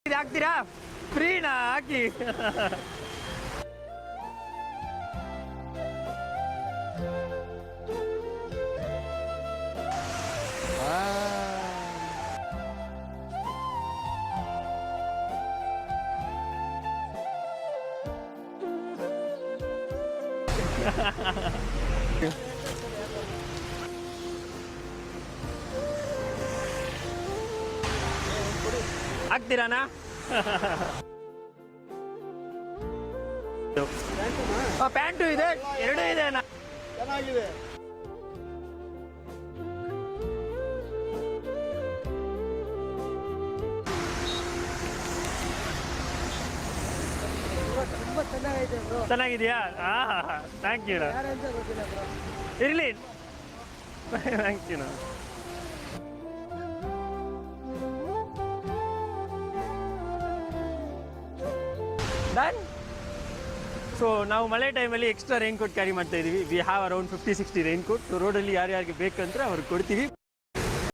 ಹಾಕ್ತೀರಾ ಫ್ರೀನಾ ಹಾಕಿ ಹಾಕ್ತೀರಾನಾ ಪ್ಯಾಂಟು ಇದೆ ಎರಡೂ ಇದೆ ಅಣ್ಣ ಚೆನ್ನಾಗಿದೆ. ತುಂಬಾ ಚೆನ್ನಾಗೈತೆ ಬ್ರೋ. ಚೆನ್ನಾಗಿದೆಯಾ ಥ್ಯಾಂಕ್ ಯು ಯಾರಂತ ಗೊತ್ತಿಲ್ಲ ಬ್ರೋ. ಇರಲಿ ಥ್ಯಾಂಕ್ ಯು ಡನ್. ಸೊ ನಾವು ಮಳೆ ಟೈಮಲ್ಲಿ ಎಕ್ಸ್ಟ್ರಾ ರೈನ್ ಕೋಟ್ ಕ್ಯಾರಿ ಮಾಡ್ತಾ ಇದೀವಿ. We have around 50-60 rain coat. ರೋಡಲ್ಲಿ ಯಾರ್ಯಾರಿಗೆ ಬೇಕಂದ್ರೆ ಅವ್ರಿಗೆ ಕೊಡ್ತೀವಿ.